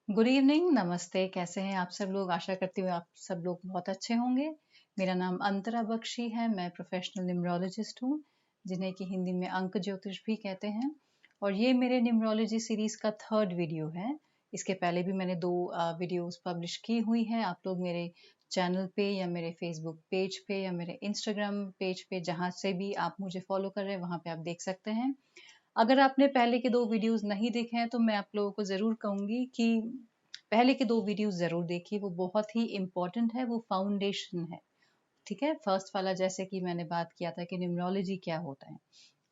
Good evening, नमस्ते। कैसे हैं आप सब लोग? आशा करती हूँ आप सब लोग बहुत अच्छे होंगे। मेरा नाम अंतरा बख्शी है। मैं प्रोफेशनल न्यूमरोलॉजिस्ट हूँ, जिन्हें कि हिंदी में अंक ज्योतिष भी कहते हैं। और ये मेरे न्यूमरोलॉजी सीरीज का थर्ड वीडियो है। इसके पहले भी मैंने दो वीडियोस पब्लिश की हुई हैं। आप लोग मेरे चैनल पे या मेरे फेसबुक पेज पे या मेरे इंस्टाग्राम पेज पे, जहाँ से भी आप मुझे फॉलो कर रहे हैं, वहाँ पे आप देख सकते हैं। अगर आपने पहले के दो वीडियोस नहीं देखे हैं तो मैं आप लोगों को ज़रूर कहूँगी कि पहले के दो वीडियोस ज़रूर देखिए। वो बहुत ही इम्पोर्टेंट है, वो फाउंडेशन है। ठीक है, फर्स्ट वाला जैसे कि मैंने बात किया था कि न्यूमरोलॉजी क्या होता है,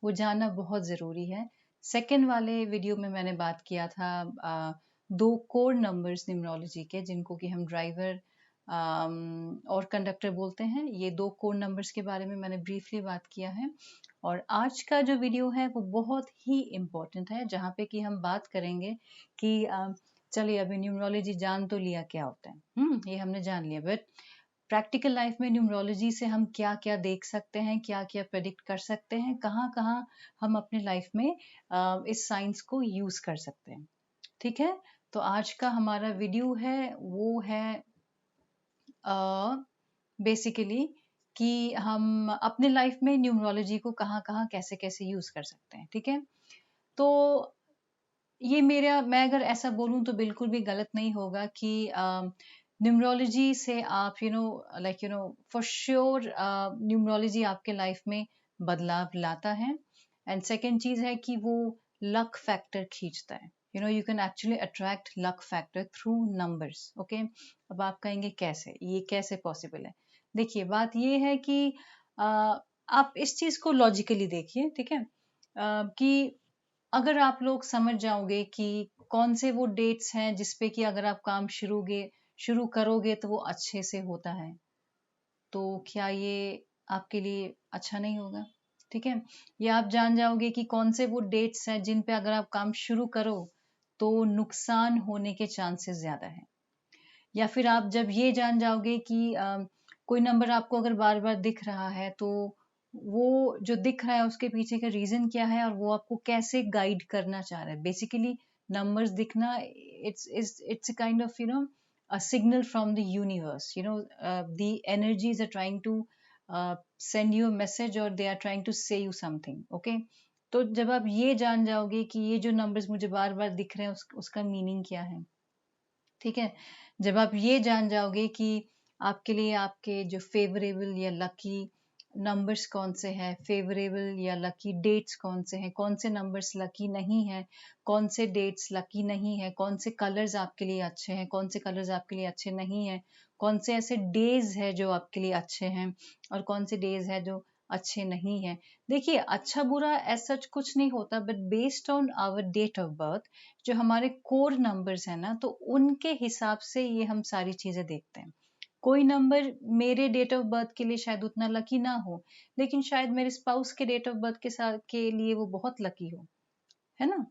वो जानना बहुत ज़रूरी है। सेकंड वाले वीडियो में मैंने बात किया था दो कोर नंबर्स न्यूमरोलॉजी के, जिनको कि हम ड्राइवर और कंडक्टर बोलते हैं। ये दो कोर नंबर्स के बारे में मैंने ब्रीफली बात किया है। और आज का जो वीडियो है वो बहुत ही इम्पोर्टेंट है, जहाँ पे कि हम बात करेंगे कि चलिए अभी न्यूमरोलॉजी जान तो लिया क्या होता है, ये हमने जान लिया, बट प्रैक्टिकल लाइफ में न्यूमरोलॉजी से हम क्या क्या देख सकते हैं, क्या क्या प्रेडिक्ट कर सकते हैं, कहाँ कहाँ हम अपने लाइफ में इस साइंस को यूज कर सकते हैं। ठीक है, तो आज का हमारा वीडियो है वो है बेसिकली कि हम अपने लाइफ में न्यूमरोलॉजी को कहाँ कहाँ कैसे कैसे यूज कर सकते हैं। ठीक है, तो ये मेरा, मैं अगर ऐसा बोलूं तो बिल्कुल भी गलत नहीं होगा कि न्यूमरोलॉजी से आप फॉर श्योर न्यूमरोलॉजी आपके लाइफ में बदलाव लाता है। एंड सेकंड चीज है कि वो लक फैक्टर खींचता है। You can actually attract luck factor through numbers. Okay, अब आप कहेंगे कैसे, ये कैसे पॉसिबल है? देखिए, बात ये है कि आप इस चीज को लॉजिकली देखिए। ठीक है, कि अगर आप लोग समझ जाओगे कि कौन से वो डेट्स हैं जिसपे कि अगर आप काम शुरू करोगे तो वो अच्छे से होता है, तो क्या ये आपके लिए अच्छा नहीं होगा? ठीक है, या आप जान जाओगे कि कौन से वो डेट्स हैं जिन पे अगर आप काम शुरू करो तो नुकसान होने के चांसेस ज्यादा है। या फिर आप जब ये जान जाओगे कि कोई नंबर आपको अगर बार बार दिख रहा है, तो वो जो दिख रहा है उसके पीछे का रीजन क्या है और वो आपको कैसे गाइड करना चाह रहा है। बेसिकली नंबर्स दिखना, it's a kind of a signal from the universe. The energies are trying to send you a message, or they are trying to say you something. Okay, तो जब आप ये जान जाओगे कि ये जो नंबर्स मुझे बार बार दिख रहे हैं उसका मीनिंग क्या है। ठीक है, जब आप ये जान जाओगे कि आपके लिए आपके जो फेवरेबल या लकी नंबर्स कौन से हैं, फेवरेबल या लकी डेट्स कौन से हैं, कौन से नंबर्स लकी नहीं हैं, कौन से डेट्स लकी नहीं है, कौन से कलर्स आपके लिए अच्छे हैं, कौन से कलर्स आपके लिए अच्छे नहीं हैं, कौन से ऐसे डेज है जो आपके लिए अच्छे हैं और कौन से डेज है जो अच्छे नहीं हैं। देखिए, अच्छा बुरा एज सच कुछ नहीं होता, but based on our date of birth, जो हमारे कोर नंबर्स हैं ना, तो उनके हिसाब से ये हम सारी चीजें देखते हैं। कोई नंबर मेरे डेट ऑफ बर्थ के लिए शायद उतना लकी ना हो, लेकिन शायद मेरे स्पाउस के डेट ऑफ बर्थ के साथ के लिए वो बहुत लकी हो, है ना?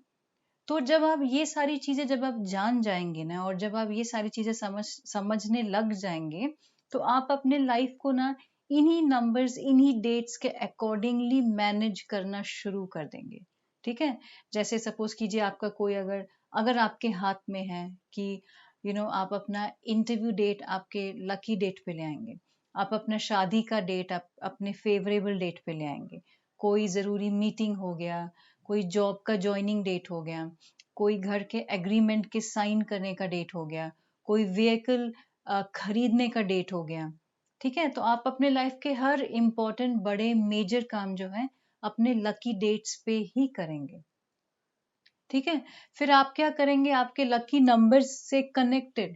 तो जब आप ये सारी चीजें जब आप जान जाएंगे ना, और जब आप ये सारी चीजें समझने लग जाएंगे, तो आप अपने लाइफ को ना इन्हीं नंबर्स, इन्हीं डेट्स के अकॉर्डिंगली मैनेज करना शुरू कर देंगे। ठीक है, जैसे सपोज कीजिए आपका कोई अगर अगर आपके हाथ में है कि आप अपना इंटरव्यू डेट आपके लकी डेट पे ले आएंगे, आप अपना शादी का डेट आप अपने फेवरेबल डेट पे ले आएंगे, कोई जरूरी मीटिंग हो गया, कोई जॉब का ज्वाइनिंग डेट हो गया, कोई घर के एग्रीमेंट के साइन करने का डेट हो गया, कोई व्हीकल खरीदने का डेट हो गया। ठीक है, तो आप अपने लाइफ के हर इम्पोर्टेंट बड़े मेजर काम जो है अपने लकी डेट्स पे ही करेंगे। ठीक है, फिर आप क्या करेंगे, आपके लकी नंबर्स से कनेक्टेड,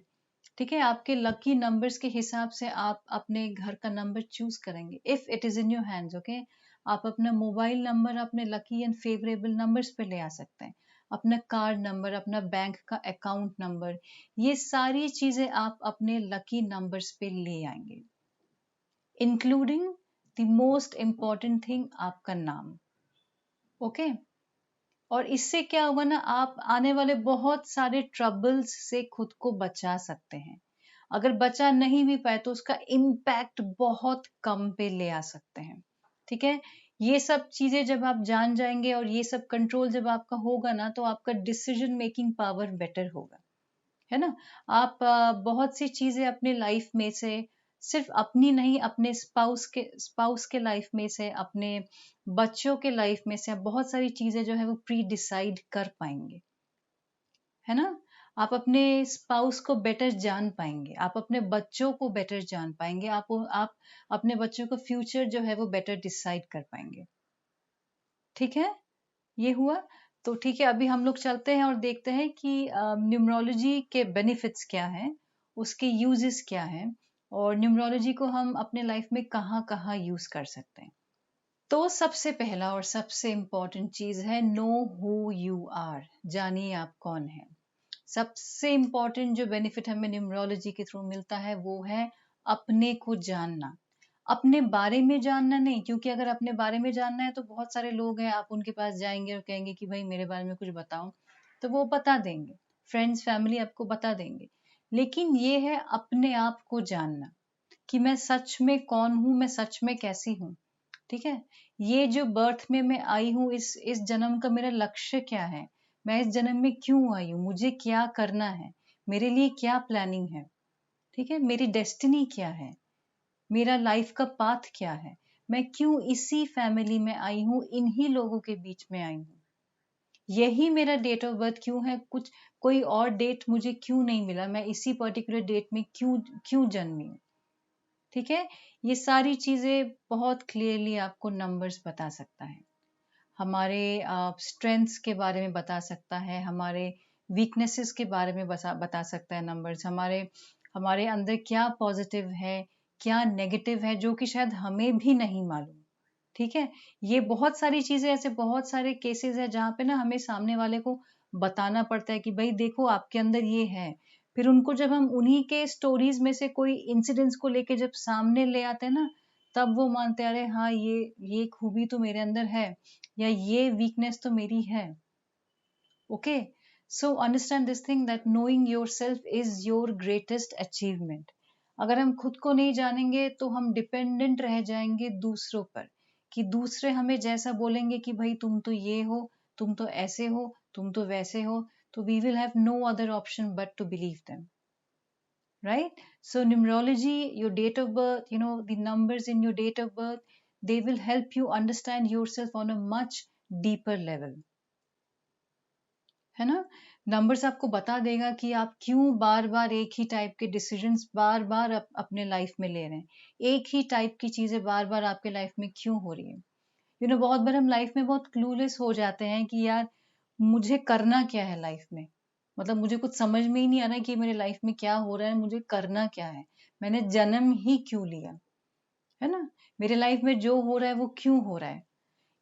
ठीक है, आपके लकी नंबर्स के हिसाब से आप अपने घर का नंबर चूज करेंगे if it is in your hands. Okay, आप अपना मोबाइल नंबर अपने लकी एंड फेवरेबल नंबर्स पे ले आ सकते हैं, अपना कार्ड नंबर, अपना बैंक का अकाउंट नंबर, ये सारी चीजें आप अपने लकी नंबर्स पे ले आएंगे, including the most important thing, आपका नाम। ओके, और इससे क्या होगा ना, आप आने वाले बहुत सारे ट्रबल्स से खुद को बचा सकते हैं। अगर बचा नहीं भी पाए तो उसका इम्पैक्ट बहुत कम पे ले आ सकते हैं। ठीक है, ये सब चीजें जब आप जान जाएंगे और ये सब कंट्रोल जब आपका होगा ना, तो आपका डिसीजन मेकिंग पावर बेटर होगा, है ना। आप बहुत सी चीजें अपने लाइफ में से, सिर्फ अपनी नहीं, अपने स्पाउस के लाइफ में से, अपने बच्चों के लाइफ में से आप बहुत सारी चीजें जो है वो प्री डिसाइड कर पाएंगे, है ना। आप अपने स्पाउस को बेटर जान पाएंगे, आप अपने बच्चों को बेटर जान पाएंगे, आप अपने बच्चों का फ्यूचर जो है वो बेटर डिसाइड कर पाएंगे। ठीक है, ये हुआ। तो ठीक है, अभी हम लोग चलते हैं और देखते हैं कि न्यूमरोलॉजी के बेनिफिट्स क्या हैं, उसके यूजेस क्या हैं, और न्यूमरोलॉजी को हम अपने लाइफ में कहाँ कहाँ यूज कर सकते हैं। तो सबसे पहला और सबसे इम्पोर्टेंट चीज है नो हु यू आर, जानिए आप कौन है। सबसे इम्पोर्टेंट जो बेनिफिट हमें न्यूमरोलॉजी के थ्रू मिलता है वो है अपने को जानना। अपने बारे में जानना नहीं, क्योंकि अगर अपने बारे में जानना है तो बहुत सारे लोग हैं, आप उनके पास जाएंगे और कहेंगे कि भाई मेरे बारे में कुछ बताओ, तो वो बता देंगे, फ्रेंड्स फैमिली आपको बता देंगे। लेकिन ये है अपने आप को जानना कि मैं सच में कौन हूं, मैं सच में कैसी हूँ। ठीक है, ये जो बर्थ में मैं आई हूँ, इस जन्म का मेरा लक्ष्य क्या है, मैं इस जन्म में क्यों आई हूँ, मुझे क्या करना है, मेरे लिए क्या प्लानिंग है। ठीक है, मेरी डेस्टिनी क्या है, मेरा लाइफ का पाथ क्या है, मैं क्यों इसी फैमिली में आई हूँ, इन्हीं लोगों के बीच में आई हूँ, यही मेरा डेट ऑफ बर्थ क्यों है, कुछ कोई और डेट मुझे क्यों नहीं मिला, मैं इसी पर्टिकुलर डेट में क्यों क्यों जन्मी हूँ। ठीक है, ये सारी चीजें बहुत क्लियरली आपको नंबर्स बता सकता है, हमारे स्ट्रेंथ्स के बारे में बता सकता है, हमारे वीकनेसेस के बारे में बता सकता है नंबर्स, हमारे हमारे अंदर क्या पॉजिटिव है, क्या नेगेटिव है, जो कि शायद हमें भी नहीं मालूम। ठीक है, ये बहुत सारी चीजें, ऐसे बहुत सारे केसेस है जहाँ पे ना हमें सामने वाले को बताना पड़ता है कि भाई देखो आपके अंदर ये है। फिर उनको जब हम उन्हीं के स्टोरीज में से कोई इंसिडेंट्स को लेके जब सामने ले आते हैं ना, तब वो मानते हैं अरे हाँ ये खूबी तो मेरे अंदर है, या ये वीकनेस तो मेरी है। Okay, so understand this thing that knowing your self is your greatest achievement. अगर हम खुद को नहीं जानेंगे तो हम डिपेंडेंट रह जाएंगे दूसरों पर, कि दूसरे हमें जैसा बोलेंगे कि भाई तुम तो ये हो, तुम तो ऐसे हो, तुम तो वैसे हो, तो we will have no other option but to believe them, right? So numerology, your date of birth, the numbers in your date of birth, they will help you understand yourself on a much deeper level, है ना। Numbers आपको बता देगा कि आप क्यों बार बार एक ही type के डिसीजंस बार बार अपने लाइफ में ले रहे हैं, एक ही टाइप की चीजें बार बार आपके लाइफ में क्यों हो रही है। बहुत बार हम लाइफ में बहुत क्लूलेस हो जाते हैं कि यार मुझे करना क्या है लाइफ में, मतलब मुझे कुछ समझ में ही नहीं आ रहा है कि मेरे लाइफ में क्या हो रहा है, मुझे करना क्या है, मैंने जन्म ही क्यों लिया, है ना। मेरे लाइफ में जो हो रहा है वो क्यों हो रहा है,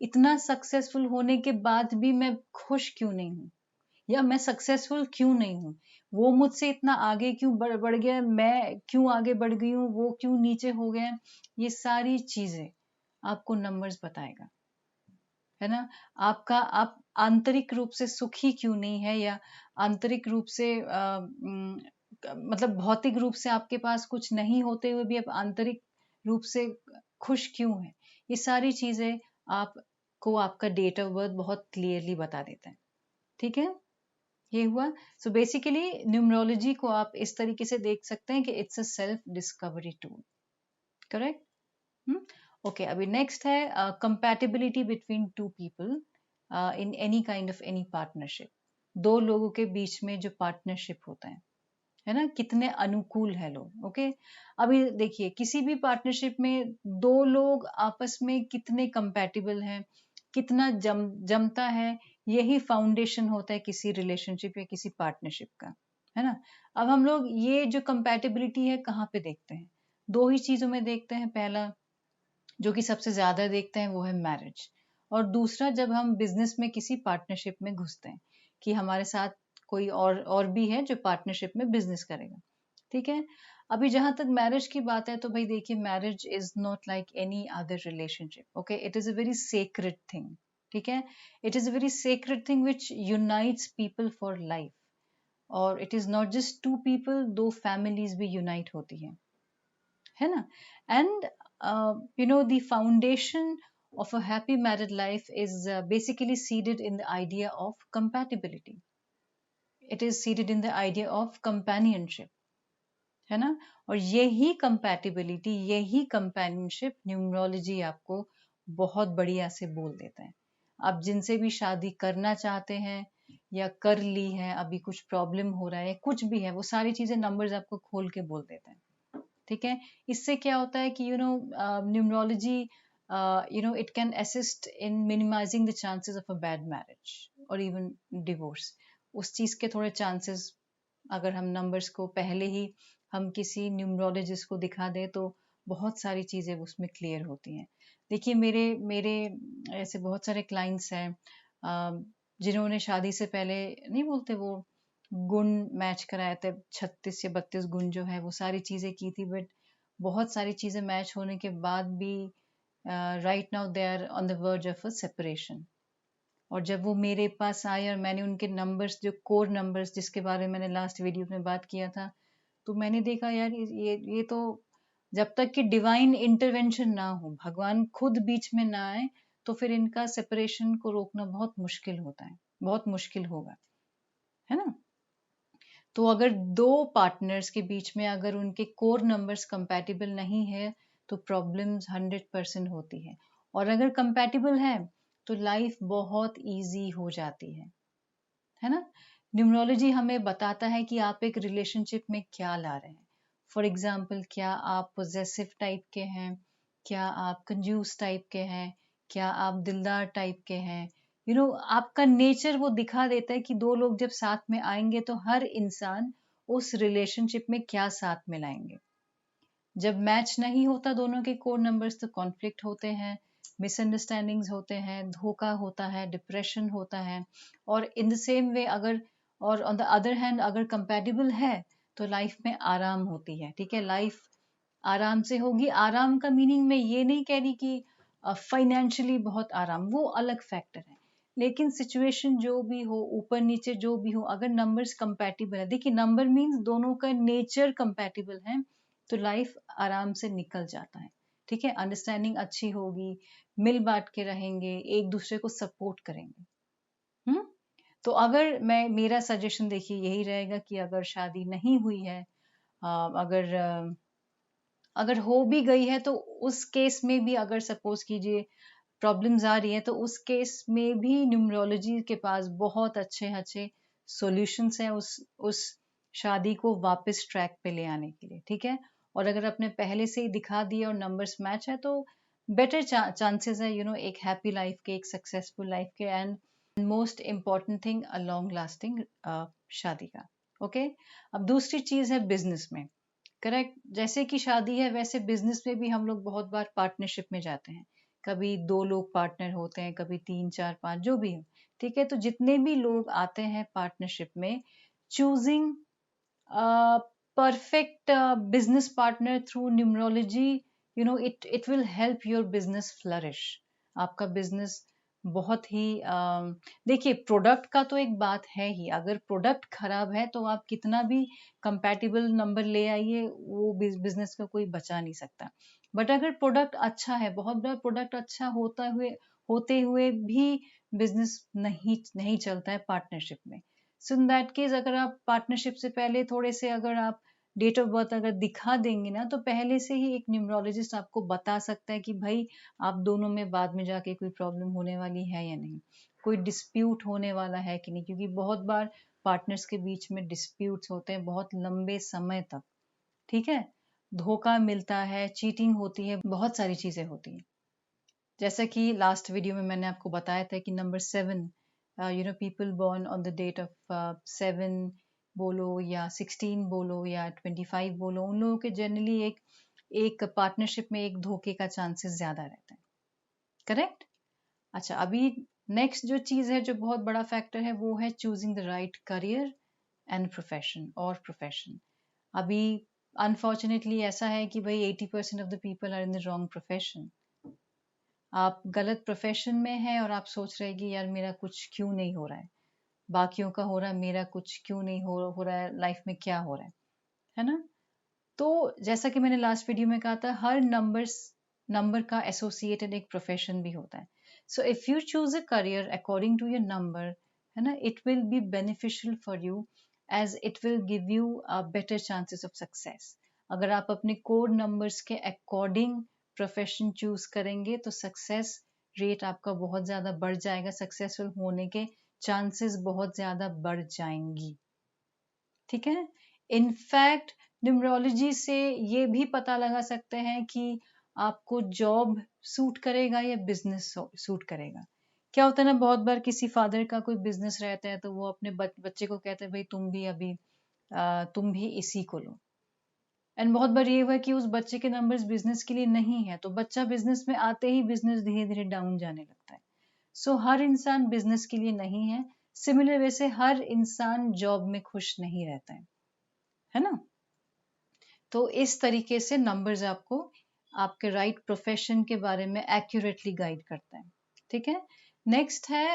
इतना सक्सेसफुल होने के बाद भी मैं खुश क्यों नहीं हूँ, या मैं सक्सेसफुल क्यों नहीं हूँ, वो मुझसे इतना आगे क्यों बढ़ गया, मैं क्यों आगे बढ़ गई हूँ, वो क्यों नीचे हो गया। ये सारी चीजें आपको नंबर्स बताएगा, है ना। आप आंतरिक रूप से सुखी क्यों नहीं है, या आंतरिक रूप से मतलब भौतिक रूप से आपके पास कुछ नहीं होते हुए भी आप आंतरिक रूप से खुश क्यों है। ये सारी चीजें आपको आपका डेट ऑफ बर्थ बहुत क्लियरली बता देता है। ठीक है, ये हुआ। सो बेसिकली न्यूमरोलॉजी को आप इस तरीके से देख सकते हैं कि it's a self discovery tool. Correct. Okay, अभी नेक्स्ट है compatibility between two people in any kind of any partnership. दो लोगों के बीच में जो पार्टनरशिप होता है ना, कितने अनुकूल है लोग। ओके, अभी देखिए किसी भी पार्टनरशिप में दो लोग आपस में कितने कंपैटिबल हैं, कितना जमता है, यही फाउंडेशन होता है किसी रिलेशनशिप या किसी पार्टनरशिप का, है ना। अब हम लोग ये जो कंपैटिबिलिटी है कहाँ पे देखते हैं, दो ही चीजों में देखते हैं। पहला जो कि सबसे ज्यादा देखते हैं वो है मैरिज, और दूसरा जब हम बिजनेस में किसी पार्टनरशिप में घुसते हैं कि हमारे साथ कोई और भी है जो पार्टनरशिप में बिजनेस करेगा। ठीक है, अभी जहां तक मैरिज की बात है तो भाई देखिए marriage is not like any other relationship. Okay, it is a very sacred thing. ठीक है, it is a very sacred thing which unites people for life, और it is not just two people, दो families भी unite होती है ना। And the foundation of a happy married life is basically seeded in the idea of compatibility. It is seated in the idea of companionship, है ना। और यही compatibility, यही कंपेनियनशिप न्यूमरोलॉजी आपको बहुत बढ़िया से बोल देता है। आप जिनसे भी शादी करना चाहते हैं या कर ली है, अभी कुछ प्रॉब्लम हो रहा है, कुछ भी है, वो सारी चीजें नंबर्स आपको खोल के बोल देते हैं, ठीक है। इससे क्या होता है कि numerology it can assist in minimising the chances of a bad marriage और इवन डिवोर्स। उस चीज के थोड़े चांसेस, अगर हम नंबर्स को पहले ही हम किसी न्यूमरोलॉजिस्ट को दिखा दें तो बहुत सारी चीजें उसमें क्लियर होती हैं। देखिए, मेरे मेरे ऐसे बहुत सारे क्लाइंट्स हैं जिन्होंने शादी से पहले, नहीं बोलते वो गुण मैच कराए थे, 36 या 32 गुण जो है वो सारी चीजें की थी, बट बहुत सारी चीजें मैच होने के बाद भी right now they are on the verge of a separation. और जब वो मेरे पास आए और मैंने उनके नंबर्स, जो कोर नंबर्स जिसके बारे में मैंने लास्ट वीडियो में बात किया था, तो मैंने देखा यार ये तो जब तक कि डिवाइन इंटरवेंशन ना हो, भगवान खुद बीच में ना आए, तो फिर इनका सेपरेशन को रोकना बहुत मुश्किल होता है, बहुत मुश्किल होगा, है ना। तो अगर दो पार्टनर्स के बीच में अगर उनके कोर नंबर्स कंपैटिबल नहीं है तो प्रॉब्लम्स 100% होती है। और अगर कंपैटिबल है तो लाइफ बहुत इजी हो जाती है ना। न्यूमरोलॉजी हमें बताता है कि आप एक रिलेशनशिप में क्या ला रहे हैं। फॉर एग्जाम्पल, क्या आप पोजेसिव टाइप के हैं, क्या आप कंजूस टाइप के हैं, क्या आप दिलदार टाइप के हैं। आपका नेचर वो दिखा देता है कि दो लोग जब साथ में आएंगे तो हर इंसान उस रिलेशनशिप में क्या साथ में लाएंगे। जब मैच नहीं होता दोनों के कोर नंबर्स तो कॉन्फ्लिक्ट होते हैं, मिसअंडरस्टैंडिंग्स होते हैं, धोखा होता है, डिप्रेशन होता है। और इन द सेम वे अगर, और ऑन द अदर हैंड अगर कंपैटिबल है तो लाइफ में आराम होती है, ठीक है। लाइफ आराम से होगी। आराम का मीनिंग मैं ये नहीं कह रही कि फाइनेंशियली बहुत आराम, वो अलग फैक्टर है। लेकिन सिचुएशन जो भी हो, ऊपर नीचे जो भी हो, अगर नंबर्स कंपैटिबल है, देखिए नंबर मीन्स दोनों का नेचर कंपैटिबल है, तो लाइफ आराम से निकल जाता है, ठीक है। अंडरस्टैंडिंग अच्छी होगी, मिल बांट के रहेंगे, एक दूसरे को सपोर्ट करेंगे। हम्म। तो अगर मैं, मेरा सजेशन देखिए यही रहेगा कि अगर शादी नहीं हुई है, अगर हो भी गई है, तो उस केस में भी अगर सपोज कीजिए प्रॉब्लम्स आ रही है, तो उस केस में भी न्यूमरोलॉजी के पास बहुत अच्छे अच्छे सॉल्यूशंस हैं उस शादी को वापस ट्रैक पे ले आने के लिए, ठीक है। और अगर आपने पहले से ही दिखा दिया और नंबर्स मैच है तो बेटर चांसेस है एक हैप्पी लाइफ के, एक सक्सेसफुल लाइफ के, and most important thing a long lasting शादी का। ओके। अब दूसरी चीज है बिजनेस में। करेक्ट, जैसे कि शादी है वैसे बिजनेस में भी हम लोग बहुत बार पार्टनरशिप में जाते हैं। कभी 2 लोग पार्टनर होते हैं, कभी 3 4 5 जो भी हो, ठीक है। तो जितने भी लोग आते हैं पार्टनरशिप में, choosing perfect business partner through numerology, it will help your business flourish. आपका बिजनेस बहुत ही देखिए, प्रोडक्ट का तो एक बात है ही, अगर प्रोडक्ट खराब है तो आप कितना भी कंपैटिबल नंबर ले आइए, वो बिजनेस का कोई बचा नहीं सकता। बट अगर प्रोडक्ट अच्छा है, बहुत बड़ा प्रोडक्ट अच्छा होते हुए भी बिजनेस नहीं चलता है पार्टनरशिप में, सो इन दैट केस अगर आप पार्टनरशिप से पहले थोड़े से, अगर आप डेट ऑफ बर्थ अगर दिखा देंगे ना, तो पहले से ही एक न्यूमरोलॉजिस्ट आपको बता सकता है कि भाई आप दोनों में बाद में जाके कोई प्रॉब्लम होने वाली है या नहीं, कोई डिस्प्यूट होने वाला है कि नहीं, क्योंकि बहुत बार पार्टनर्स के बीच में डिस्प्यूट्स होते हैं बहुत लंबे समय तक, ठीक है। धोखा मिलता है, चीटिंग होती है, बहुत सारी चीजें होती हैं। जैसा कि लास्ट वीडियो में मैंने आपको बताया था कि number 7, people born on the date of 7 बोलो या 16 बोलो या 25 बोलो, उन लोगों के जनरली एक पार्टनरशिप में एक धोखे का चांसेस ज्यादा रहता है। करेक्ट। अच्छा, अभी नेक्स्ट जो चीज है, जो बहुत बड़ा फैक्टर है, वो है choosing the right career and profession. अभी अनफॉर्चुनेटली ऐसा है कि भाई 80% of the people are in the wrong profession. आप गलत प्रोफेशन में हैं और आप सोच रहे हैं कि यार मेरा कुछ क्यों नहीं हो रहा है, बाकियों का हो रहा है, मेरा कुछ क्यों नहीं हो रहा है, लाइफ में क्या हो रहा है ना। तो जैसा कि मैंने लास्ट वीडियो में कहा था, हर नंबर का एसोसिएटेड एक प्रोफेशन भी होता है। So if you choose a career according to your number, है ना, it will be beneficial for you as it will give you better chances of success. अगर आप अपने कोड नंबर्स के अकॉर्डिंग प्रोफेशन चूज करेंगे तो सक्सेस रेट आपका बहुत ज्यादा बढ़ जाएगा, सक्सेसफुल होने के चांसेस बहुत ज्यादा बढ़ जाएंगी, ठीक है। इनफैक्ट न्यूमरोलॉजी से ये भी पता लगा सकते हैं कि आपको जॉब सूट करेगा या बिजनेस सूट करेगा। क्या होता है ना, बहुत बार किसी फादर का कोई बिजनेस रहता है तो वो अपने बच्चे को कहते हैं भाई तुम भी इसी को लो। एंड बहुत बार ये हुआ कि उस बच्चे के नंबर्स बिजनेस के लिए नहीं है, तो बच्चा बिजनेस में आते ही बिजनेस धीरे धीरे डाउन जाने लगता है। सो हर इंसान बिजनेस के लिए नहीं है। सिमिलर वैसे हर इंसान जॉब में खुश नहीं रहता है ना। तो इस तरीके से नंबर्स आपको आपके राइट प्रोफेशन के बारे में एक्यूरेटली गाइड करता है, ठीक है। नेक्स्ट है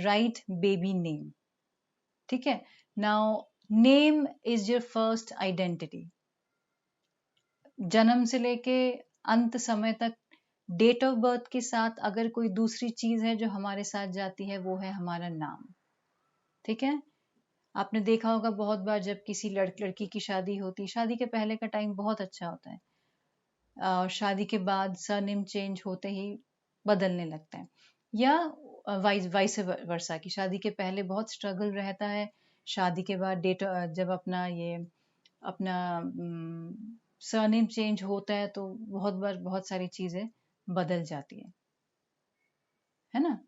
राइट बेबी नेम, ठीक है। Now name is your first identity. जन्म से लेके अंत समय तक डेट ऑफ बर्थ के साथ अगर कोई दूसरी चीज है जो हमारे साथ जाती है वो है हमारा नाम, ठीक है। आपने देखा होगा बहुत बार जब किसी लड़की की शादी होती, शादी के पहले का टाइम बहुत अच्छा होता है, शादी के बाद सरनेम चेंज होते ही बदलने लगता है, या वाइस वर्सा की शादी के पहले बहुत स्ट्रगल रहता है, शादी के बाद जब अपना सरनेम चेंज होता है तो बहुत बार बहुत सारी चीजें बदल जाती है ना।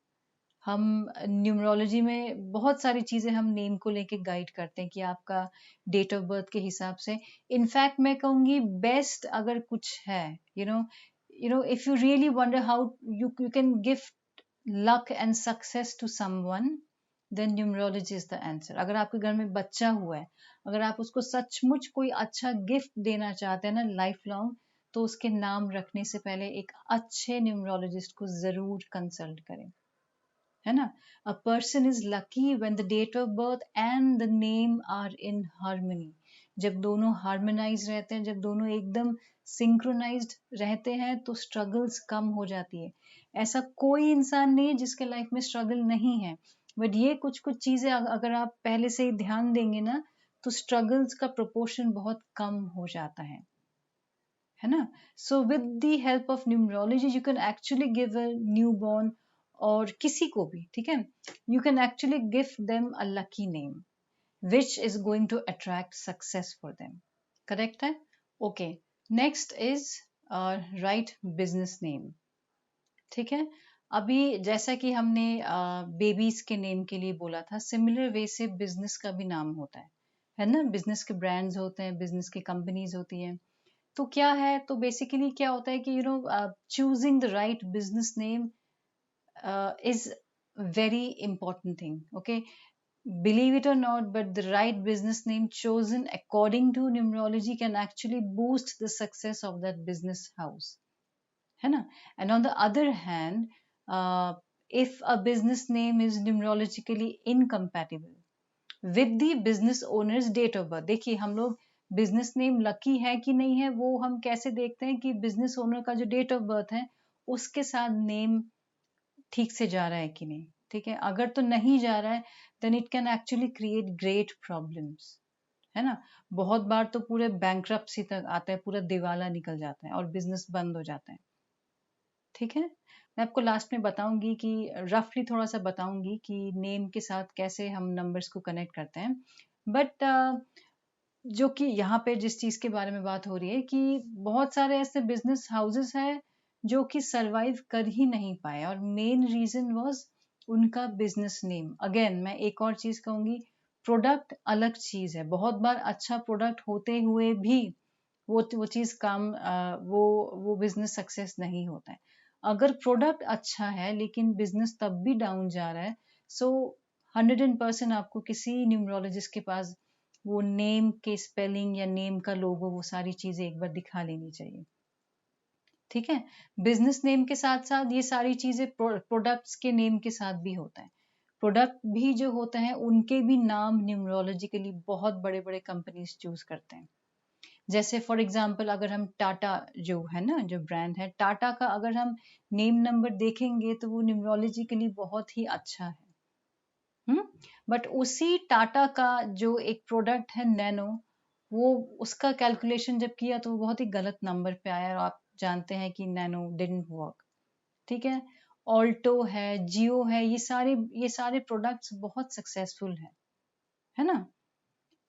हम न्यूमरोलॉजी में बहुत सारी चीजें हम नेम को लेके गाइड करते हैं कि आपका डेट ऑफ बर्थ के हिसाब से। इनफैक्ट मैं कहूंगी बेस्ट अगर कुछ है, you know if you really wonder how you can gift luck and success to someone, then numerology is the answer. अगर आपके घर में बच्चा हुआ है, अगर आप उसको सचमुच कोई अच्छा गिफ्ट देना चाहते हैं ना लाइफ लॉन्ग, तो उसके नाम रखने से पहले एक अच्छे न्यूमरोलॉजिस्ट को जरूर कंसल्ट करें, है ना। A person is lucky when the date of birth and the name are in harmony. जब दोनों हार्मोनाइज रहते हैं, जब दोनों एकदम सिंक्रोनाइज्ड रहते हैं तो स्ट्रगल्स कम हो जाती है। ऐसा कोई इंसान नहीं है जिसके लाइफ में स्ट्रगल नहीं है, बट ये कुछ कुछ चीजें अगर आप पहले से ही ध्यान देंगे ना तो स्ट्रगल्स का प्रोपोर्शन बहुत कम हो जाता है ना। So with the help of numerology you can actually give a new born और किसी को भी, ठीक है, you can actually give them a lucky name which is going to attract success for them. Correct है। Okay, next is right business name, ठीक है। अभी जैसा कि हमने बेबीज के नेम के लिए बोला था, सिमिलर वे से बिजनेस का भी नाम होता है ना। बिजनेस के ब्रांड्स होते हैं, बिजनेस की कंपनीज होती हैं। तो क्या है, तो बेसिकली क्या होता है कि choosing the right business name is very important thing. Okay, believe it or not, but the right business name chosen according to numerology can actually boost the success of that business house, है ना। And on the other hand, if a business name is numerologically incompatible with the business owner's date of birth, देखिए हम लोग business name lucky है कि नहीं है वो हम कैसे देखते हैं कि बिजनेस ओनर का जो डेट ऑफ बर्थ है उसके साथ नेम ठीक से जा रहा है कि नहीं, ठीक है। अगर तो नहीं जा रहा है then it can actually create great problems, है ना। बहुत बार तो पूरे बैंकरप्सी तक आता है, पूरा दिवाला निकल जाता है और बिजनेस बंद हो जाता है, ठीक है। मैं आपको लास्ट में बताऊंगी कि रफली थोड़ा सा बताऊंगी कि नेम के साथ कैसे हम नंबर्स को कनेक्ट करते हैं, बट जो कि यहाँ पे जिस चीज के बारे में बात हो रही है कि बहुत सारे ऐसे बिजनेस हाउसेस हैं जो कि सरवाइव कर ही नहीं पाए और मेन रीजन वाज उनका बिजनेस नेम। अगेन मैं एक और चीज कहूंगी, प्रोडक्ट अलग चीज है, बहुत बार अच्छा प्रोडक्ट होते हुए भी वो चीज वो बिजनेस सक्सेस नहीं होता है। अगर प्रोडक्ट अच्छा है लेकिन बिजनेस तब भी डाउन जा रहा है, सो 100% आपको किसी न्यूमरोलॉजिस्ट के पास वो नेम के स्पेलिंग या नेम का लोगो वो सारी चीजें एक बार दिखा लेनी चाहिए, ठीक है। बिजनेस नेम के साथ साथ ये सारी चीजें प्रोडक्ट्स के नेम के साथ भी होता है। प्रोडक्ट भी जो होते हैं उनके भी नाम न्यूमरोलॉजिकली बहुत बड़े बड़े कंपनीज चूज करते हैं। जैसे फॉर एग्जांपल अगर हम टाटा जो है ना, जो ब्रांड है टाटा का, अगर हम नेम नंबर देखेंगे तो वो न्यूमरोलॉजिकली बहुत ही अच्छा बट उसी टाटा का जो एक प्रोडक्ट है नैनो, वो उसका कैलकुलेशन जब किया तो वो बहुत ही गलत नंबर पे आया, और आप जानते हैं कि नैनो डिडंट वर्क। ठीक है, ऑल्टो है, जियो है, ये सारे प्रोडक्ट्स बहुत सक्सेसफुल है ना।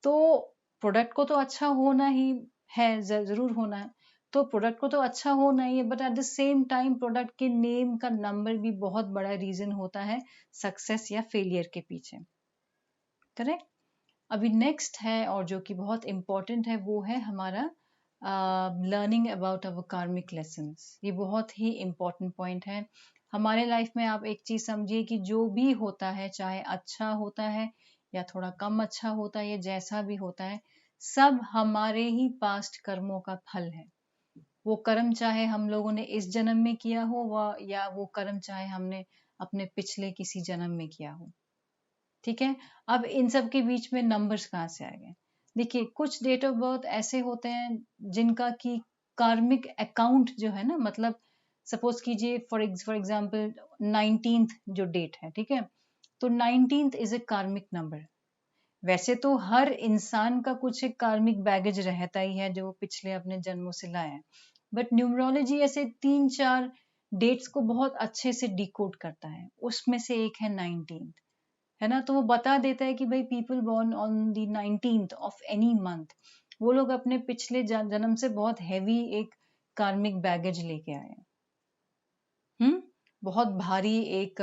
तो प्रोडक्ट को तो अच्छा होना ही है, जरूर होना है, तो प्रोडक्ट को तो अच्छा होना ही है, but at the same time product के नेम का नंबर भी बहुत बड़ा रीजन होता है सक्सेस या फेलियर के पीछे। करेक्ट। अभी नेक्स्ट है और जो कि बहुत इंपॉर्टेंट है, वो है हमारा लर्निंग अबाउट अवर कार्मिक लेसन्स। ये बहुत ही इंपॉर्टेंट पॉइंट है हमारे लाइफ में। आप एक चीज समझिए कि जो भी होता है, चाहे अच्छा होता है या थोड़ा कम अच्छा होता है या जैसा भी होता है, सब हमारे ही पास्ट कर्मों का फल है। वो कर्म चाहे हम लोगों ने इस जन्म में किया हो या वो कर्म चाहे हमने अपने पिछले किसी जन्म में किया हो। ठीक है, अब इन सब के बीच में नंबर्स कहाँ से आ गए? देखिए, कुछ डेट ऑफ बर्थ ऐसे होते हैं जिनका की कार्मिक अकाउंट जो है ना, मतलब सपोज कीजिए फॉर एग्जांपल 19th जो डेट है, ठीक है, तो 19th इज ए कार्मिक नंबर। वैसे तो हर इंसान का कुछ एक कार्मिक बैगेज रहता ही है जो वो पिछले अपने जन्मों से लाया है, बट न्यूमरोलॉजी ऐसे 3-4 डेट्स को बहुत अच्छे से डिकोड करता है, उसमें से एक है 19th, है ना। तो वो बता देता है कि भाई people born on the 19th of any month, वो लोग अपने पिछले जन्म से बहुत हैवी एक कार्मिक बैगेज लेके आए हैं। बहुत भारी एक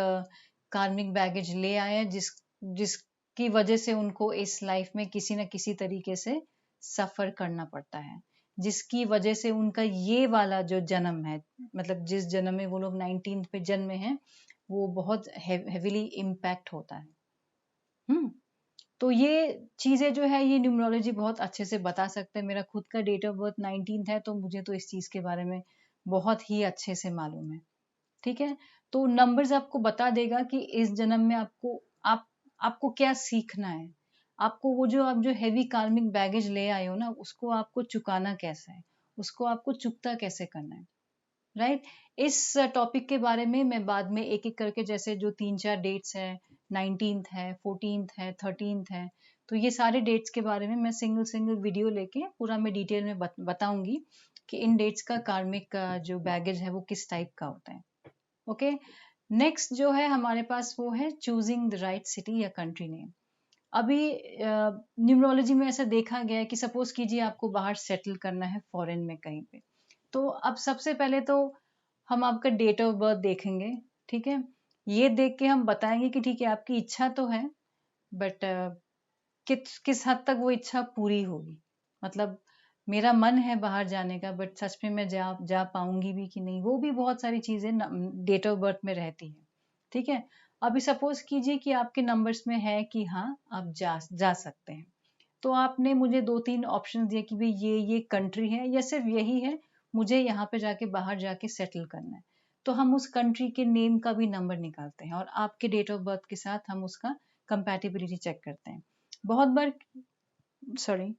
कार्मिक बैगेज ले आए हैं, जिसकी वजह से उनको इस लाइफ में किसी न किसी तरीके से सफर करना पड़ता है, जिसकी वजह से उनका ये वाला जो जन्म है, मतलब जिस जन्म में वो लोग 19th पे जन्मे हैं, वो बहुत हेविली इम्पैक्ट होता है। तो ये चीजें जो है, ये न्यूमरोलॉजी बहुत अच्छे से बता सकते हैं। मेरा खुद का डेट ऑफ बर्थ 19th है, तो मुझे तो इस चीज के बारे में बहुत ही अच्छे से मालूम है। ठीक है, तो नंबर्स आपको बता देगा कि इस जन्म में आपको क्या सीखना है, आपको वो जो हैवी कार्मिक बैगेज ले आए हो ना, उसको आपको चुकाना कैसा है, उसको आपको चुकता कैसे करना है। राइट। इस टॉपिक के बारे में मैं बाद में एक एक करके, जैसे जो 3-4 डेट्स है, 19th है, 14th है, 13th है, तो ये सारे डेट्स के बारे में मैं सिंगल सिंगल वीडियो लेके पूरा मैं डिटेल में बताऊंगी कि इन डेट्स का कार्मिक जो बैगेज है वो किस टाइप का होता है। ओके, नेक्स्ट जो है हमारे पास वो है चूजिंग द राइट सिटी या कंट्री नेम। अभी न्यूमरोलॉजी में ऐसा देखा गया है कि सपोज कीजिए आपको बाहर सेटल करना है फॉरेन में कहीं पे, तो अब सबसे पहले तो हम आपका डेट ऑफ बर्थ देखेंगे। ठीक है, ये देख के हम बताएंगे कि ठीक है आपकी इच्छा तो है, बट किस हद तक वो इच्छा पूरी होगी। मतलब मेरा मन है बाहर जाने का, बट सच में मैं जा पाऊंगी भी कि नहीं, वो भी बहुत सारी चीजें डेट ऑफ बर्थ में रहती है। ठीक है, अभी सपोज कीजिए कि आपके नंबर्स में है कि हाँ आप जा सकते हैं, तो आपने मुझे 2-3 ऑप्शन दिए कि भाई ये कंट्री है या सिर्फ यही है, मुझे यहाँ पे जाके बाहर जाके सेटल करना है। तो हम उस कंट्री के नेम का भी नंबर निकालते हैं और आपके डेट ऑफ बर्थ के साथ हम उसका कंपैटिबिलिटी चेक करते हैं। बहुत बार सॉरी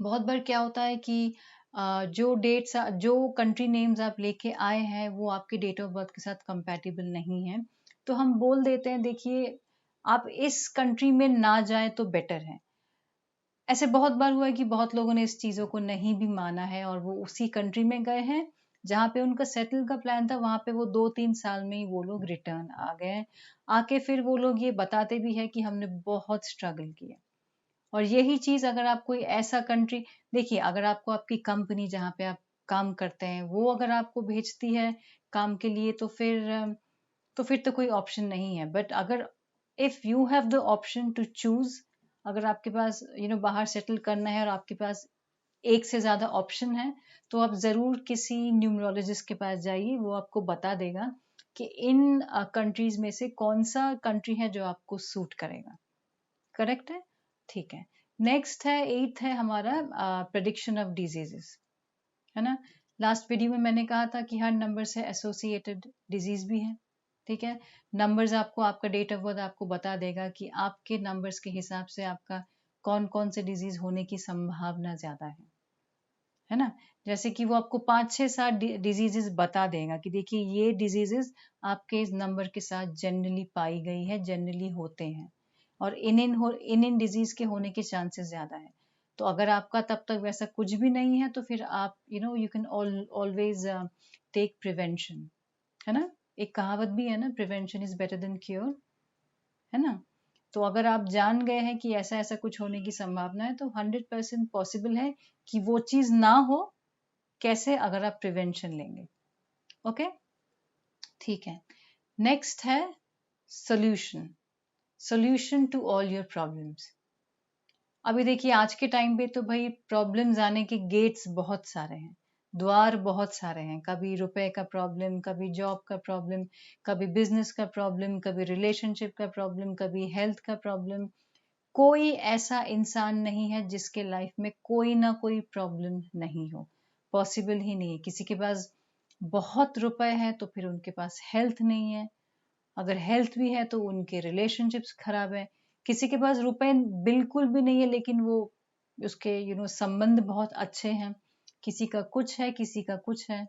बहुत बार क्या होता है कि जो कंट्री नेम्स आप लेके आए हैं वो आपके डेट ऑफ बर्थ के साथ कंपैटिबल नहीं है, तो हम बोल देते हैं देखिए आप इस कंट्री में ना जाए तो बेटर है। ऐसे बहुत बार हुआ है कि बहुत लोगों ने इस चीजों को नहीं भी माना है और वो उसी कंट्री में गए हैं जहाँ पे उनका सेटल का प्लान था, वहां पे वो 2-3 साल में ही वो लोग रिटर्न आ गए। आके फिर वो लोग ये बताते भी है कि हमने बहुत स्ट्रगल किया। और यही चीज अगर आप कोई ऐसा कंट्री, देखिए अगर आपको आपकी कंपनी जहाँ पे आप काम करते हैं वो अगर आपको भेजती है काम के लिए, तो फिर कोई ऑप्शन नहीं है। बट अगर if you have the option to choose, अगर आपके पास बाहर सेटल करना है और आपके पास एक से ज्यादा ऑप्शन है, तो आप जरूर किसी न्यूमरोलॉजिस्ट के पास जाइए, वो आपको बता देगा कि इन कंट्रीज में से कौन सा कंट्री है जो आपको सूट करेगा। करेक्ट है, ठीक है। नेक्स्ट है 8th है हमारा प्रेडिक्शन ऑफ डिजीजेस, है ना। लास्ट वीडियो में मैंने कहा था कि हर नंबर से एसोसिएटेड डिजीज भी है। ठीक है, नंबर्स आपको आपका डेट ऑफ बर्थ आपको बता देगा कि आपके नंबर्स के हिसाब से आपका कौन कौन से डिजीज होने की संभावना ज्यादा है ना। जैसे कि वो आपको 5-6-7 डिजीजेस बता देगा कि देखिए ये डिजीजेस आपके इस नंबर के साथ जनरली पाई गई है, जनरली होते हैं। और इन डिजीज के होने के चांसेस ज्यादा है। तो अगर आपका तब तक वैसा कुछ भी नहीं है तो फिर आप you can always take prevention, है ना। एक कहावत भी है ना, prevention is better than cure, है ना। तो अगर आप जान गए हैं कि ऐसा ऐसा कुछ होने की संभावना है तो 100% पॉसिबल है कि वो चीज ना हो। कैसे? अगर आप प्रिवेंशन लेंगे। ओके, ठीक है। नेक्स्ट है solution, solution to all your problems. अभी देखिए आज के टाइम पे तो भाई प्रॉब्लम्स आने के गेट्स बहुत सारे हैं, द्वार बहुत सारे हैं। कभी रुपए का प्रॉब्लम, कभी जॉब का प्रॉब्लम, कभी बिजनेस का प्रॉब्लम, कभी रिलेशनशिप का प्रॉब्लम, कभी हेल्थ का प्रॉब्लम। कोई ऐसा इंसान नहीं है जिसके लाइफ में कोई ना कोई प्रॉब्लम नहीं हो, पॉसिबल ही नहीं है। किसी के पास बहुत रुपए हैं तो फिर उनके पास हेल्थ नहीं है, अगर हेल्थ भी है तो उनके रिलेशनशिप्स खराब है। किसी के पास रुपए बिल्कुल भी नहीं है लेकिन वो उसके संबंध बहुत अच्छे हैं। किसी का कुछ है, किसी का कुछ है,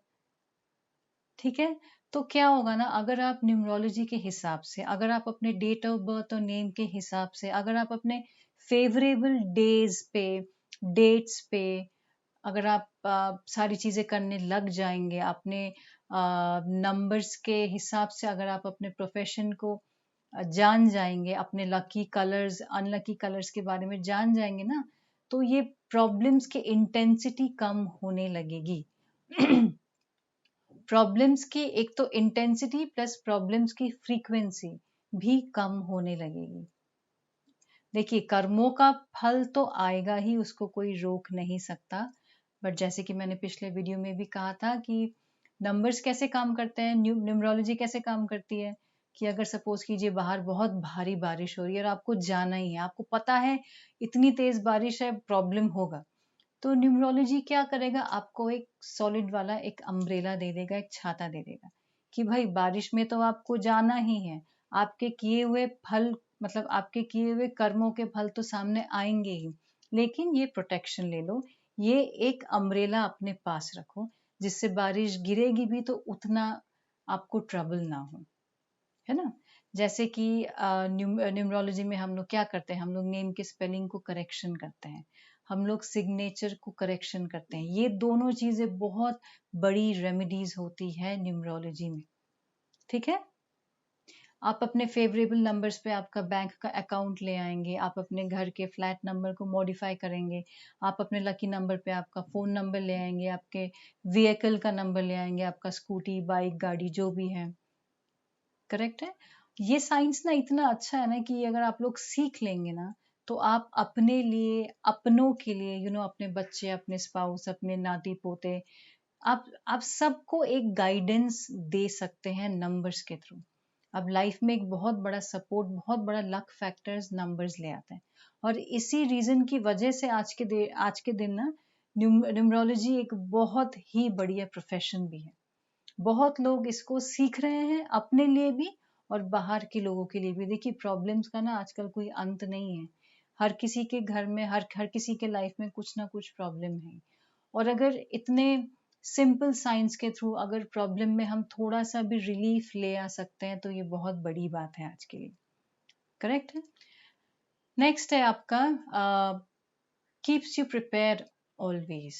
ठीक है। तो क्या होगा ना, अगर आप न्यूमरोलॉजी के हिसाब से, अगर आप अपने डेट ऑफ बर्थ और नेम के हिसाब से, अगर आप अपने फेवरेबल डेज पे, डेट्स पे, अगर आप सारी चीजें करने लग जाएंगे, अपने नंबर्स के हिसाब से अगर आप अपने प्रोफेशन को जान जाएंगे, अपने लकी कलर्स अनलकी कलर्स के बारे में जान जाएंगे ना, तो ये प्रॉब्लम्स की इंटेंसिटी कम होने लगेगी। प्रॉब्लम्स की एक तो इंटेंसिटी प्लस प्रॉब्लम्स की फ्रीक्वेंसी भी कम होने लगेगी। देखिए कर्मों का फल तो आएगा ही, उसको कोई रोक नहीं सकता। बट जैसे कि मैंने पिछले वीडियो में भी कहा था कि नंबर्स कैसे काम करते हैं, न्यूमरोलॉजी कैसे काम करती है, कि अगर सपोज कीजिए बाहर बहुत भारी बारिश हो रही है और आपको जाना ही है, आपको पता है इतनी तेज बारिश है, प्रॉब्लम होगा, तो न्यूमरोलॉजी क्या करेगा, आपको एक सॉलिड वाला एक अम्ब्रेला दे देगा, एक छाता दे देगा कि भाई बारिश में तो आपको जाना ही है, आपके किए हुए फल, मतलब आपके किए हुए कर्मों के फल तो सामने आएंगे ही, लेकिन ये प्रोटेक्शन ले लो, ये एक अम्ब्रेला अपने पास रखो, जिससे बारिश गिरेगी भी तो उतना आपको ट्रबल ना हो, है ना। जैसे कि न्यूमरोलॉजी में हम लोग क्या करते हैं, हम लोग नेम के स्पेलिंग को करेक्शन करते हैं, हम लोग सिग्नेचर को करेक्शन करते हैं। ये दोनों चीजें बहुत बड़ी रेमेडीज होती है न्यूमरोलॉजी में, ठीक है। आप अपने फेवरेबल नंबर्स पे आपका बैंक का अकाउंट ले आएंगे, आप अपने घर के फ्लैट नंबर को मॉडिफाई करेंगे, आप अपने लकी नंबर पे आपका फोन नंबर ले आएंगे, आपके व्हीकल का नंबर ले आएंगे, आपका स्कूटी, बाइक, गाड़ी जो भी है, करेक्ट है। ये साइंस ना इतना अच्छा है ना कि अगर आप लोग सीख लेंगे ना, तो आप अपने लिए, अपनों के लिए, अपने बच्चे, अपने स्पाउस, अपने नाती पोते, आप सबको एक गाइडेंस दे सकते हैं नंबर्स के थ्रू। अब लाइफ में एक बहुत बड़ा सपोर्ट, बहुत बड़ा लक फैक्टर्स नंबर्स ले आते हैं, और इसी रीजन की वजह से आज के दिन ना न्यूमरोलॉजी एक बहुत ही बढ़िया प्रोफेशन भी है। बहुत लोग इसको सीख रहे हैं अपने लिए भी और बाहर के लोगों के लिए भी। देखिए प्रॉब्लम्स का ना आजकल कोई अंत नहीं है, हर किसी के घर में, हर किसी के लाइफ में कुछ ना कुछ प्रॉब्लम है। और अगर इतने सिंपल साइंस के थ्रू अगर प्रॉब्लम में हम थोड़ा सा भी रिलीफ ले आ सकते हैं तो ये बहुत बड़ी बात है आज के लिए, करेक्ट है। नेक्स्ट है आपका कीप्स यू प्रिपेयर ऑलवेज,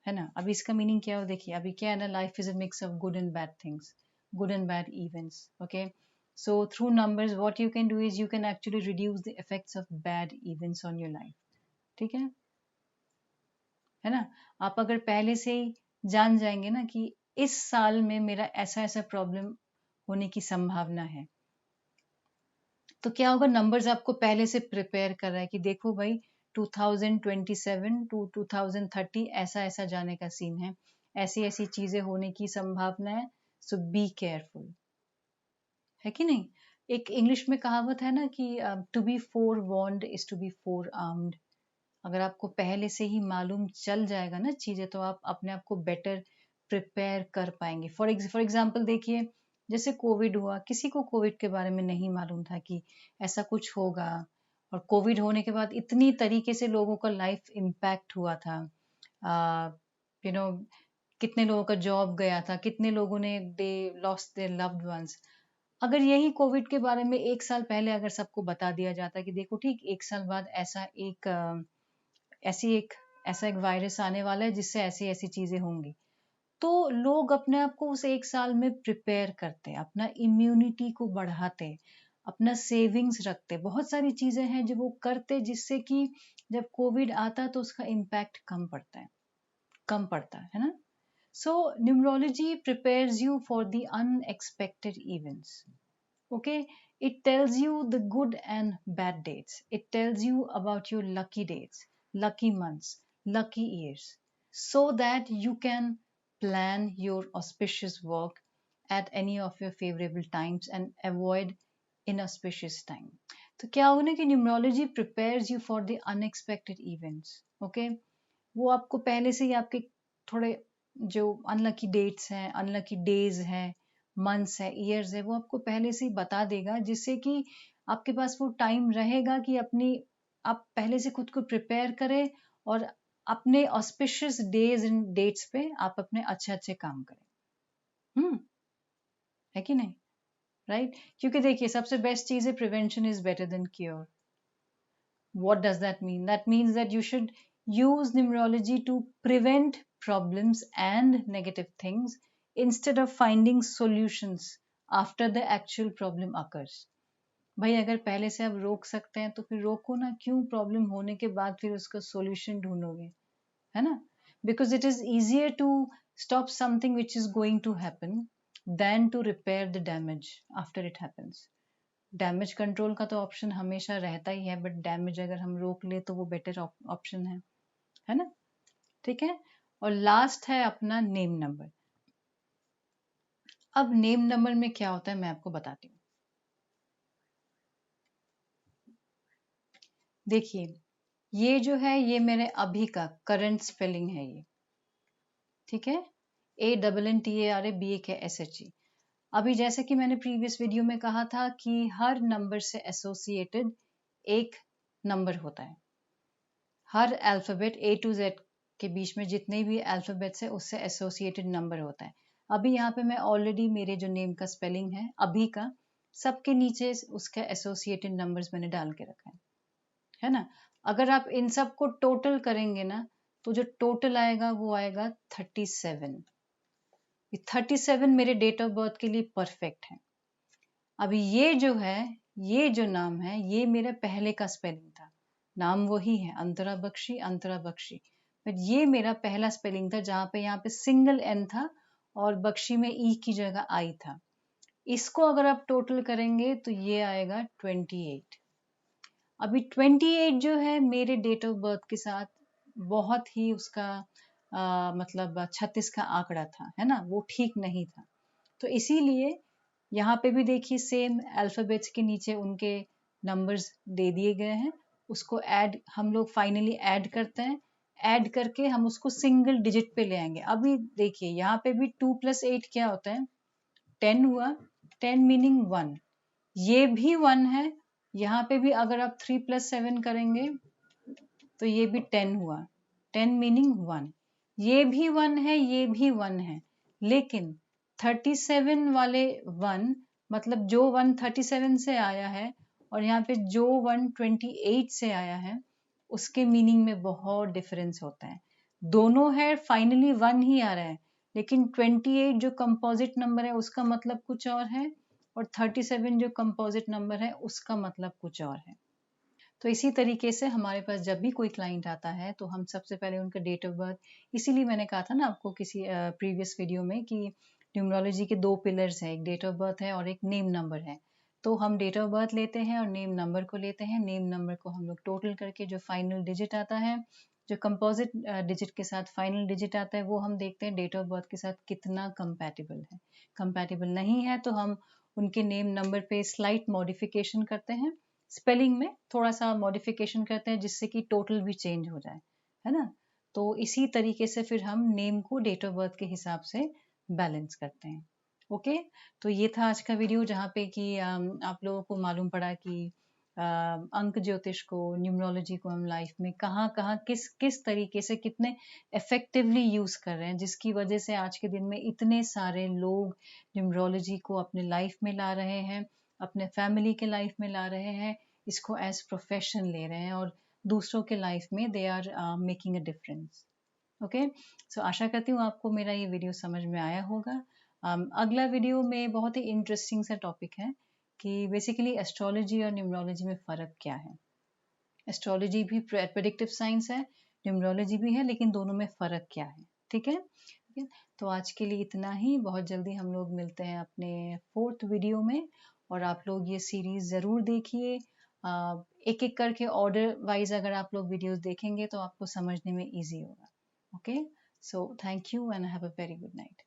है ना। अभी इसका मीनिंग क्या हो, देखिए अभी क्या है ना, life is a mix of good and bad things, good and bad events, okay. So through numbers what you can do is you can actually reduce the effects of bad events on your life, ठीक है ना। आप अगर पहले से ही जान जाएंगे ना कि इस साल में मेरा ऐसा ऐसा प्रॉब्लम होने की संभावना है, तो क्या होगा, नंबर्स आपको पहले से प्रिपेयर कर रहा है कि देखो भाई 2027 टू 2030 ऐसा ऐसा जाने का सीन है, ऐसी ऐसी चीजें होने की संभावना है, सो बी केयरफुल, है कि नहीं। एक इंग्लिश में कहावत है ना कि to be forewarned is to be forearmed. अगर आपको पहले से ही मालूम चल जाएगा ना चीजें, तो आप अपने आप को बेटर प्रिपेयर कर पाएंगे। फॉर एग्जाम्पल देखिए, जैसे कोविड हुआ, किसी को कोविड के बारे में नहीं मालूम था कि ऐसा कुछ होगा, और कोविड होने के बाद इतनी तरीके से लोगों का लाइफ इम्पैक्ट हुआ था, यू नो कितने लोगों का जॉब गया था, कितने लोगों ने they lost their loved ones. अगर यही कोविड के बारे में 1 साल पहले अगर सबको बता दिया जाता कि देखो ठीक 1 साल बाद ऐसा एक वायरस आने वाला है जिससे ऐसी ऐसी चीजें होंगी, तो लोग अपने आप को उस 1 साल में प्रिपेयर करते, अपना इम्यूनिटी को बढ़ाते, अपना सेविंग्स रखते, बहुत सारी चीजें हैं जो वो करते जिससे कि जब कोविड आता तो उसका इम्पैक्ट कम पड़ता है ना। So numerology prepares you for the unexpected events. Okay, it tells you the good and bad dates. It tells you about your lucky dates, lucky months, lucky years, so that you can plan your auspicious work at any of your favorable times and avoid inauspicious time. तो क्या होगा ना कि numerology prepares you for the unexpected events. Okay, वो आपको पहले से ही आपके थोड़े जो अनलकी डेट्स हैं, अनलकी डेज हैं, मंथ्स है, ईयर्स है, वो आपको पहले से ही बता देगा, जिससे कि आपके पास वो टाइम रहेगा कि आप पहले से खुद को प्रिपेयर करें और अपने ऑस्पिशियस डेज एंड डेट्स पे आप अपने अच्छे अच्छे काम करें। है कि नहीं? राइट? क्योंकि देखिए सबसे बेस्ट चीज है prevention is better than cure. What does that mean? That means that you should use numerology to prevent problems and negative things instead of finding solutions after the actual problem occurs. भाई अगर पहले से आप रोक सकते हैं तो फिर रोको ना, क्यों प्रॉब्लम होने के बाद फिर उसका सॉल्यूशन ढूंढोगे, है ना? Because it is easier to stop something which is going to happen than to repair the damage after it happens. Damage control का तो ऑप्शन हमेशा रहता ही है, बट डैमेज अगर हम रोक ले तो वो बेटर ऑप्शन है ना? ठीक है। और लास्ट है अपना नेम नंबर। अब नेम नंबर में क्या होता है मैं आपको बताती हूँ। देखिए ये जो है ये मेरे अभी का करंट स्पेलिंग है ये, ठीक है। ANNTARABAKSHE। अभी जैसे कि मैंने प्रीवियस वीडियो में कहा था कि हर नंबर से एसोसिएटेड एक नंबर होता है। हर अल्फाबेट A to Z के बीच में जितने भी अल्फाबेट्स है उससे एसोसिएटेड नंबर होता है। अभी यहाँ पे मैं ऑलरेडी मेरे जो नेम का स्पेलिंग है अभी का, सबके नीचे उसका एसोसिएटेड नंबर्स मैंने डाल के रखा है ना। अगर आप इन सब को टोटल करेंगे ना तो जो टोटल आएगा वो आएगा 37। 37 मेरे डेट ऑफ बर्थ के लिए परफेक्ट है। अभी ये जो नाम है ये मेरा पहले का स्पेलिंग था, नाम वही है अंतरा बख्शी, बट ये मेरा पहला स्पेलिंग था जहाँ पे सिंगल एन था और बख्शी में ई की जगह आई था। इसको अगर आप टोटल करेंगे तो ये आएगा 28। अभी 28 जो है मेरे डेट ऑफ बर्थ के साथ बहुत ही उसका मतलब 36 का आंकड़ा था, है ना, वो ठीक नहीं था। तो इसीलिए यहाँ पे भी देखिए सेम अल्फाबेट्स के नीचे उनके नंबर्स दे दिए गए हैं, उसको ऐड हम लोग फाइनली ऐड करते हैं, ऐड करके हम उसको सिंगल डिजिट पे ले आएंगे। अभी देखिए यहाँ पे भी 2 + 8 क्या होता है, 10 हुआ, 10 मीनिंग 1, ये भी 1 है। यहाँ पे भी अगर आप 3 + 7 करेंगे तो ये भी 10 हुआ, 10 मीनिंग 1, ये भी 1 है, ये भी 1 है, लेकिन 37 वाले 1 मतलब जो 1 37 से आया है और यहाँ पे जो 1 28 से आया है उसके मीनिंग में बहुत डिफरेंस होता है। दोनों है फाइनली 1 ही आ रहा है, लेकिन 28 जो कंपोजिट नंबर है उसका मतलब कुछ और है और 37 जो कंपोजिट नंबर है उसका मतलब कुछ और है। तो इसी तरीके से हमारे पास जब भी कोई क्लाइंट आता है तो हम सबसे पहले उनका डेट ऑफ बर्थ, इसीलिए मैंने कहा था ना आपको किसी प्रीवियस वीडियो में कि न्यूमरोलॉजी के 2 पिलर्स हैं, एक डेट ऑफ बर्थ है और एक नेम नंबर है। तो हम डेट ऑफ बर्थ लेते हैं और नेम नंबर को लेते हैं, नेम नंबर को हम लोग टोटल करके जो फाइनल डिजिट आता है, जो कंपोजिट डिजिट के साथ फाइनल डिजिट आता है, वो हम देखते हैं डेट ऑफ बर्थ के साथ कितना कंपैटिबल है। कंपैटिबल नहीं है तो हम उनके नेम नंबर पे स्लाइट मॉडिफिकेशन करते हैं, स्पेलिंग में थोड़ा सा मॉडिफिकेशन करते हैं जिससे कि टोटल भी चेंज हो जाए, है ना। तो इसी तरीके से फिर हम नेम को डेट ऑफ बर्थ के हिसाब से बैलेंस करते हैं। ओके, तो ये था आज का वीडियो जहाँ पे कि आप लोगों को मालूम पड़ा कि अंक ज्योतिष को, न्यूमरोलॉजी को हम लाइफ में कहाँ कहाँ किस किस तरीके से कितने इफेक्टिवली यूज कर रहे हैं, जिसकी वजह से आज के दिन में इतने सारे लोग न्यूमरोलॉजी को अपने लाइफ में ला रहे हैं, अपने फैमिली के लाइफ में ला रहे हैं, इसको एज प्रोफेशन ले रहे हैं और दूसरों के लाइफ में they are making a difference. Okay, so आशा करती हूँ आपको मेरा ये वीडियो समझ में आया होगा। अगला वीडियो में बहुत ही इंटरेस्टिंग सा टॉपिक है कि बेसिकली एस्ट्रोलॉजी और न्यूमरोलॉजी में फ़र्क क्या है। एस्ट्रोलॉजी भी प्रेडिक्टिव साइंस है, न्यूमरोलॉजी भी है, लेकिन दोनों में फ़र्क क्या है, ठीक है? ठीक है, तो आज के लिए इतना ही। बहुत जल्दी हम लोग मिलते हैं अपने 4th वीडियो में, और आप लोग ये सीरीज़ ज़रूर देखिए। एक एक करके ऑर्डर वाइज अगर आप लोग वीडियोस देखेंगे तो आपको समझने में ईजी होगा। Okay, so thank you and have a very good night.